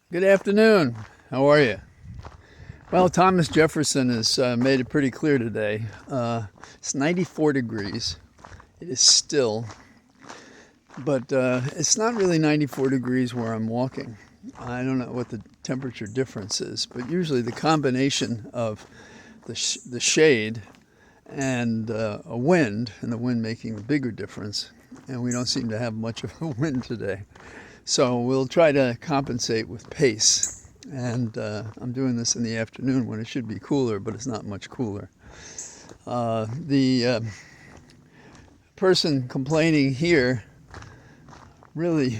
Good afternoon. How are you? Well, Thomas Jefferson has made it pretty clear today. It's 94 degrees. It is still, but it's not really 94 degrees where I'm walking. I don't know what the temperature difference is, but usually the combination of the shade and a wind, and the wind making the bigger difference, and we don't seem to have much of a wind today. So we'll try to compensate with pace. And I'm doing this in the afternoon when it should be cooler, but it's not much cooler. The person complaining here really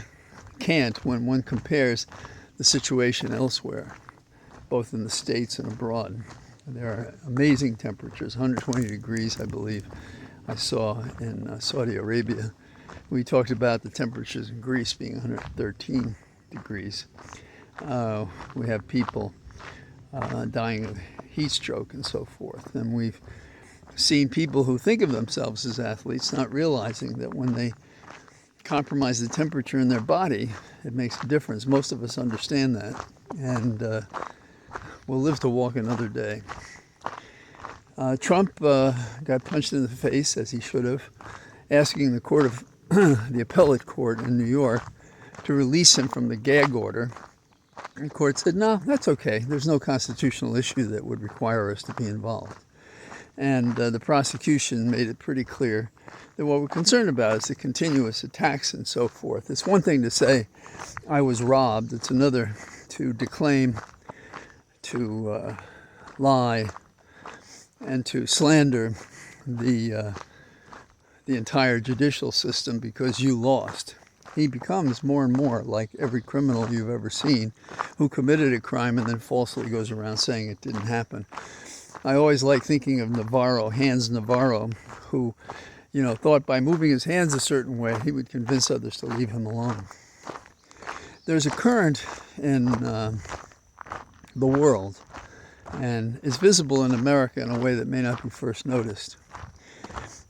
can't when one compares the situation elsewhere, both in the States and abroad. There are amazing temperatures, 120 degrees, I believe, I saw in Saudi Arabia. We talked about the temperatures in Greece being 113 degrees. We have people dying of heat stroke and so forth. And we've seen people who think of themselves as athletes not realizing that when they compromise the temperature in their body, it makes a difference. Most of us understand that, and we'll live to walk another day. Trump got punched in the face, as he should have, asking the court of the appellate court in New York to release him from the gag order. The court said, no, that's okay. There's no constitutional issue that would require us to be involved. And the prosecution made it pretty clear that what we're concerned about is the continuous attacks and so forth. It's one thing to say, I was robbed. It's another to declaim, to lie, and to slander the entire judicial system because you lost. He becomes more and more like every criminal you've ever seen who committed a crime and then falsely goes around saying it didn't happen. I always like thinking of Navarro, Hans Navarro, who, thought by moving his hands a certain way, he would convince others to leave him alone. There's a current in the world, and it's visible in America in a way that may not be first noticed.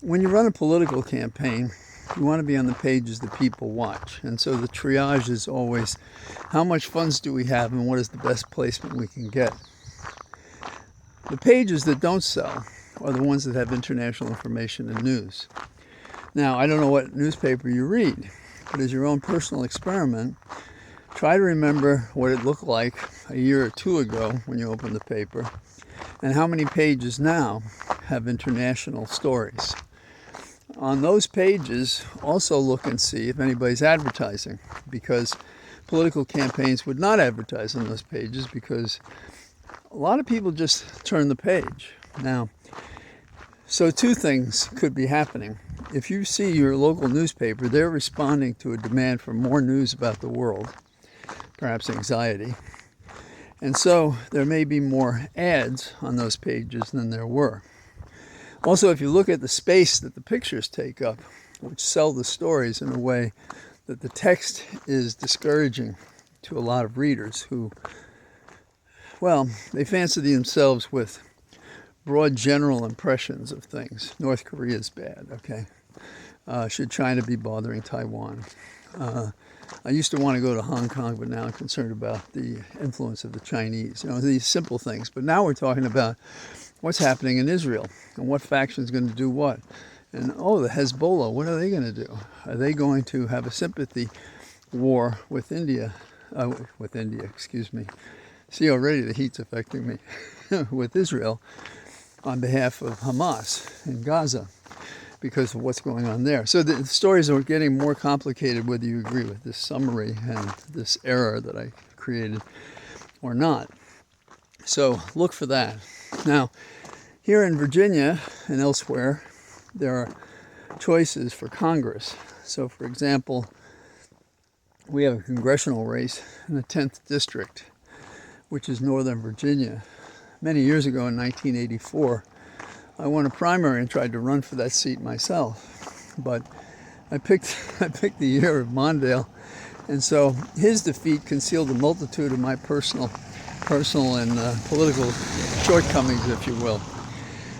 When you run a political campaign, you want to be on the pages that people watch. And so the triage is always, how much funds do we have and what is the best placement we can get? The pages that don't sell are the ones that have international information and news. Now, I don't know what newspaper you read, but as your own personal experiment, try to remember what it looked like a year or two ago when you opened the paper, and how many pages now have international stories. On those pages, also look and see if anybody's advertising, because political campaigns would not advertise on those pages because a lot of people just turn the page. Now, so two things could be happening. If you see your local newspaper, they're responding to a demand for more news about the world, perhaps anxiety. And so there may be more ads on those pages than there were. Also, if you look at the space that the pictures take up, which sell the stories in a way that the text is discouraging to a lot of readers who, they fancy themselves with broad general impressions of things. North Korea is bad, okay? Should China be bothering Taiwan? I used to want to go to Hong Kong, but now I'm concerned about the influence of the Chinese. These simple things. But now we're talking about what's happening in Israel and what faction is going to do what. And, the Hezbollah, what are they going to do? Are they going to have a sympathy war with India? See, already the heat's affecting me. With Israel on behalf of Hamas in Gaza because of what's going on there. So the stories are getting more complicated whether you agree with this summary and this error that I created or not. So look for that. Now, here in Virginia and elsewhere, there are choices for Congress. So, for example, we have a congressional race in the 10th district, which is Northern Virginia. Many years ago in 1984, I won a primary and tried to run for that seat myself. But I picked the year of Mondale, and so his defeat concealed a multitude of my personal and political shortcomings, if you will.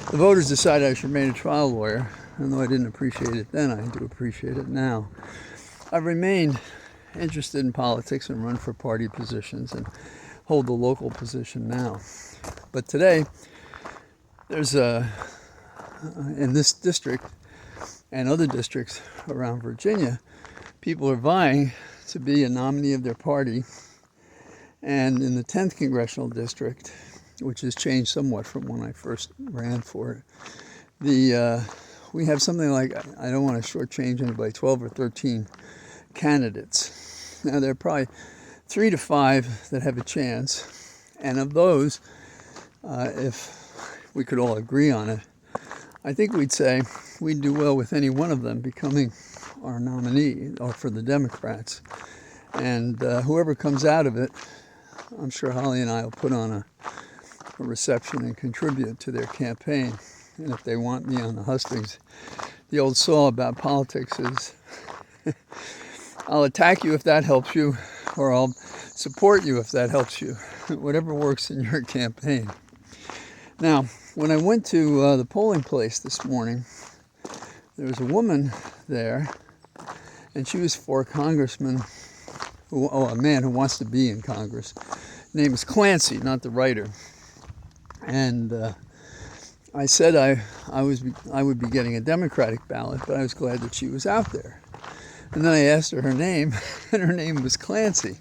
The voters decided I should remain a trial lawyer, and though I didn't appreciate it then, I do appreciate it now. I've remained interested in politics and run for party positions and hold the local position now. But today, there's in this district and other districts around Virginia, people are vying to be a nominee of their party. And in the 10th Congressional District, which has changed somewhat from when I first ran for it, we have something like, I don't want to shortchange anybody, 12 or 13 candidates. Now, there are probably 3 to 5 that have a chance. And of those, if we could all agree on it, I think we'd say we'd do well with any one of them becoming our nominee or for the Democrats. And whoever comes out of it, I'm sure Holly and I will put on a reception and contribute to their campaign. And if they want me on the hustings, the old saw about politics is, I'll attack you if that helps you, or I'll support you if that helps you. Whatever works in your campaign. Now, when I went to the polling place this morning, there was a woman there, and she was for a congressman, a man who wants to be in Congress. His name is Clancy, not the writer. And I said I would be getting a Democratic ballot, but I was glad that she was out there. And then I asked her name, and her name was Clancy.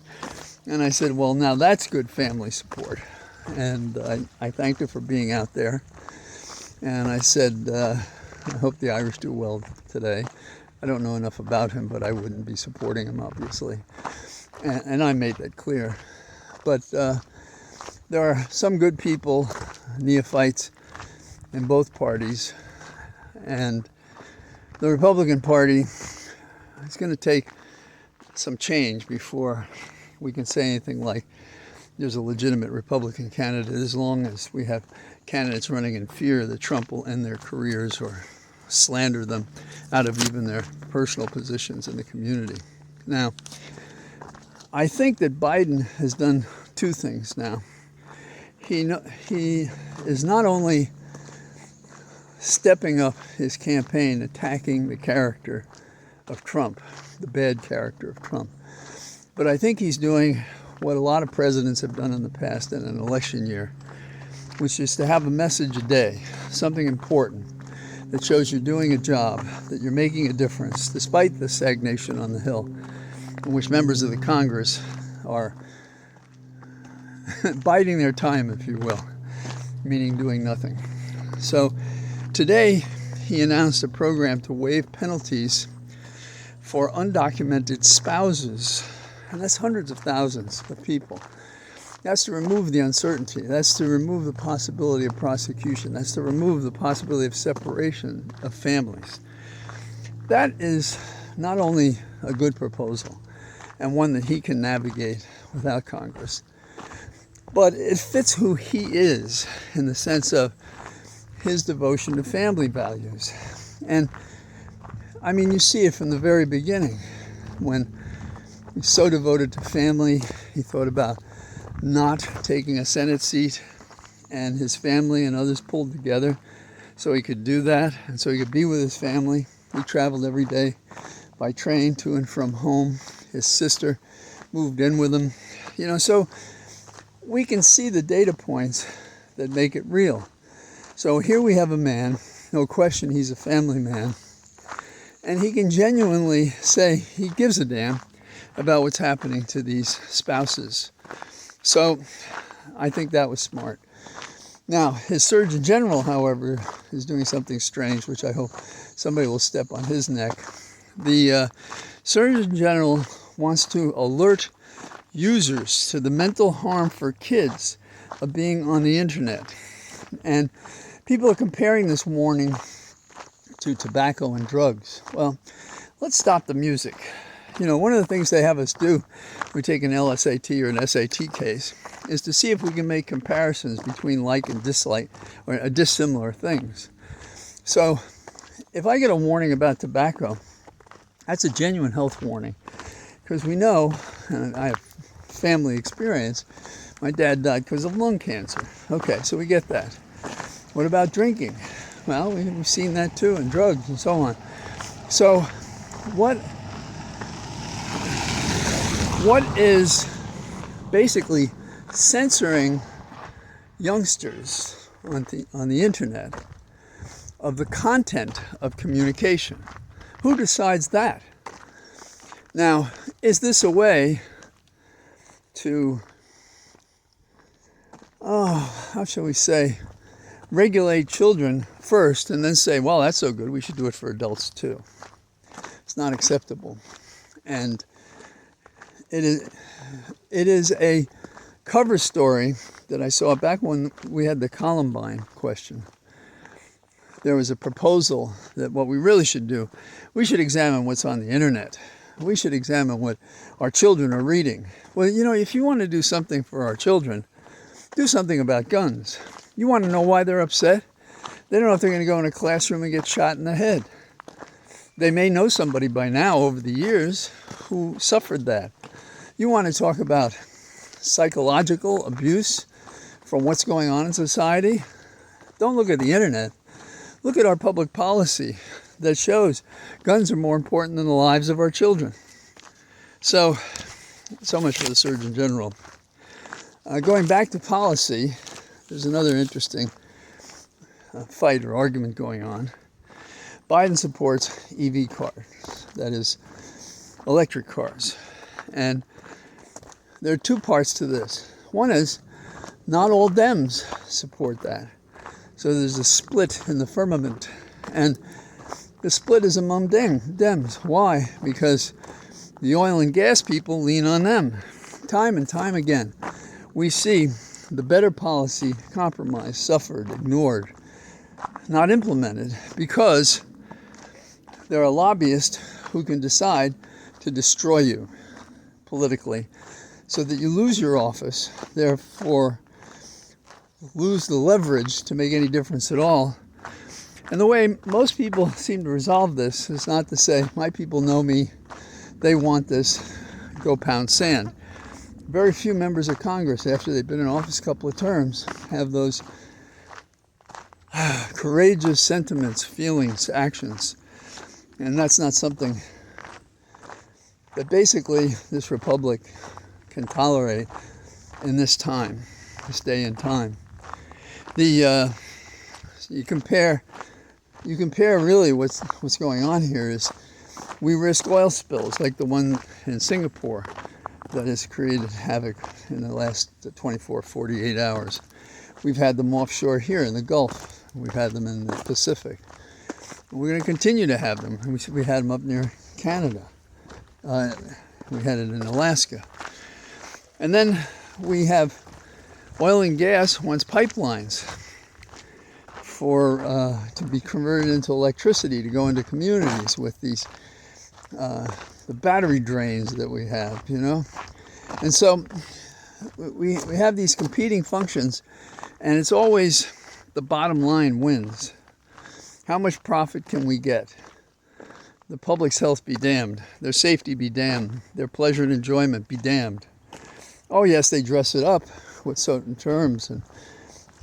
And I said, well, now that's good family support. And I thanked her for being out there. And I said, I hope the Irish do well today. I don't know enough about him, but I wouldn't be supporting him, obviously. And I made that clear. But there are some good people, neophytes, in both parties. And the Republican Party is going to take some change before we can say anything like there's a legitimate Republican candidate, as long as we have candidates running in fear that Trump will end their careers or slander them out of even their personal positions in the community. Now, I think that Biden has done 2 things now. He is not only stepping up his campaign, attacking the character of Trump, the bad character of Trump, but I think he's doing what a lot of presidents have done in the past in an election year, which is to have a message a day, something important that shows you're doing a job, that you're making a difference, despite the stagnation on the Hill, in which members of the Congress are biding their time, if you will, meaning doing nothing. So today he announced a program to waive penalties for undocumented spouses, and that's hundreds of thousands of people. That's to remove the uncertainty. That's to remove the possibility of prosecution. That's to remove the possibility of separation of families. That is not only a good proposal and one that he can navigate without Congress, but it fits who he is in the sense of his devotion to family values. And I mean, you see it from the very beginning when he's so devoted to family. He thought about not taking a Senate seat, and his family and others pulled together so he could do that, and so he could be with his family. He traveled every day by train to and from home. His sister moved in with him. So we can see the data points that make it real. So here we have a man, no question he's a family man, and he can genuinely say he gives a damn about what's happening to these spouses. So I think that was smart. Now, his Surgeon General, however, is doing something strange, which I hope somebody will step on his neck. The Surgeon General wants to alert users to the mental harm for kids of being on the internet. And people are comparing this warning to tobacco and drugs. Well, let's stop the music. One of the things they have us do, we take an LSAT or an SAT case, is to see if we can make comparisons between like and dislike or dissimilar things. So if I get a warning about tobacco, that's a genuine health warning, because we know, and I have family experience, my dad died because of lung cancer. Okay, so we get that. What about drinking? Well, we've seen that too, and drugs and so on. So what what is basically censoring youngsters on the internet of the content of communication. Who decides that? Now, is this a way to, how shall we say, regulate children first and then say, well, that's so good, we should do it for adults too? It's not acceptable. And it is a cover story that I saw back when we had the Columbine question. There was a proposal that what we really should do, we should examine what's on the internet. We should examine what our children are reading. Well, you know, if you want to do something for our children, do something about guns. You want to know why they're upset? They don't know if they're going to go in a classroom and get shot in the head. They may know somebody by now over the years who suffered that. You want to talk about psychological abuse from what's going on in society? Don't look at the internet. Look at our public policy that shows guns are more important than the lives of our children. So much for the Surgeon General. Going back to policy, there's another interesting fight or argument going on. Biden supports EV cars, that is, electric cars. And there are two parts to this. One is, not all Dems support that. So there's a split in the firmament. And the split is among Dems. Why? Because the oil and gas people lean on them. Time and time again, we see the better policy compromised, suffered, ignored, not implemented, because there are lobbyists who can decide to destroy you politically so that you lose your office, therefore lose the leverage to make any difference at all. And the way most people seem to resolve this is not to say, my people know me, they want this, go pound sand. Very few members of Congress, after they've been in office a couple of terms, have those courageous sentiments, feelings, actions. And that's not something that basically this republic can tolerate in this time, this day and time. You compare really what's going on here is we risk oil spills like the one in Singapore that has created havoc in the last 24, 48 hours. We've had them offshore here in the Gulf. We've had them in the Pacific. We're going to continue to have them. We had them up near Canada. We had it in Alaska. And then we have oil and gas wants pipelines to be converted into electricity to go into communities with these the battery drains that we have, you know. And so we have these competing functions, and it's always the bottom line wins. How much profit can we get? The public's health be damned. Their safety be damned. Their pleasure and enjoyment be damned. Oh yes, they dress it up with certain terms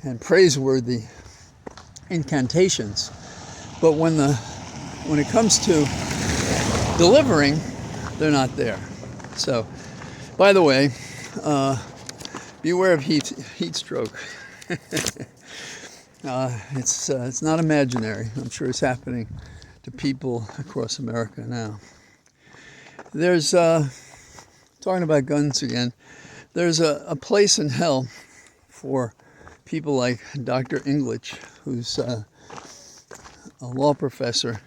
and praiseworthy incantations. But when it comes to delivering, they're not there. So, by the way, beware of heat stroke. It's not imaginary. I'm sure it's happening to people across America now. There's, talking about guns again, there's a place in hell for people like Dr. English, who's a law professor,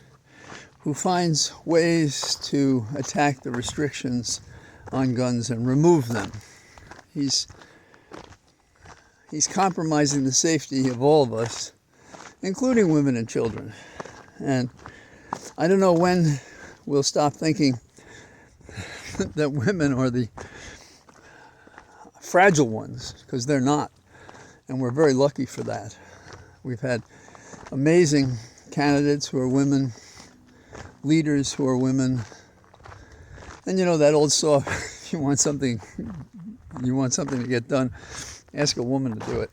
who finds ways to attack the restrictions on guns and remove them. He's compromising the safety of all of us, including women and children. And I don't know when we'll stop thinking that women are the fragile ones, because they're not. And we're very lucky for that. We've had amazing candidates who are women, leaders who are women. And you know that old saw, if you want something to get done, ask a woman to do it.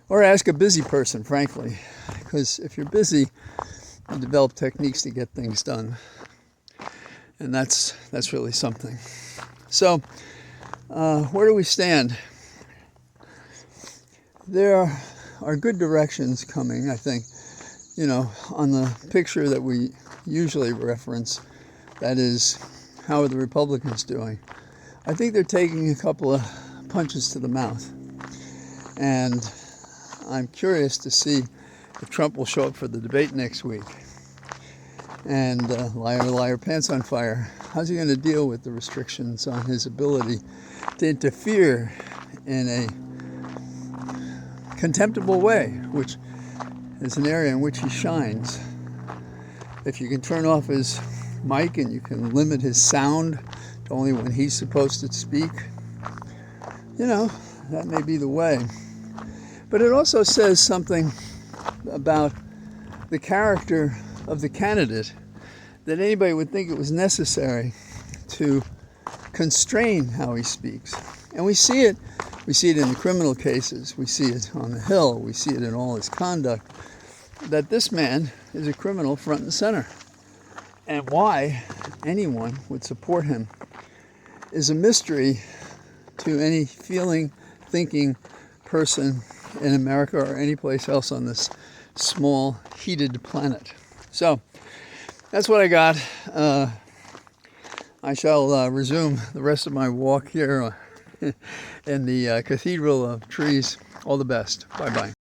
Or ask a busy person, frankly, because if you're busy, you develop techniques to get things done. And that's really something. So, where do we stand? There are good directions coming, I think. You know, on the picture that we usually reference, that is, how are the Republicans doing? I think they're taking a couple of punches to the mouth. And I'm curious to see if Trump will show up for the debate next week. And liar, liar, pants on fire. How's he going to deal with the restrictions on his ability to interfere in a contemptible way, which is an area in which he shines? If you can turn off his mic and you can limit his sound to only when he's supposed to speak, you know, that may be the way. But it also says something about the character of the candidate, that anybody would think it was necessary to constrain how he speaks. And we see it in the criminal cases, we see it on the Hill, we see it in all his conduct, that this man is a criminal front and center. And why anyone would support him is a mystery to any feeling, thinking person in America or any place else on this small, heated planet. So that's what I got. I shall resume the rest of my walk here in the Cathedral of Trees. All the best. Bye-bye.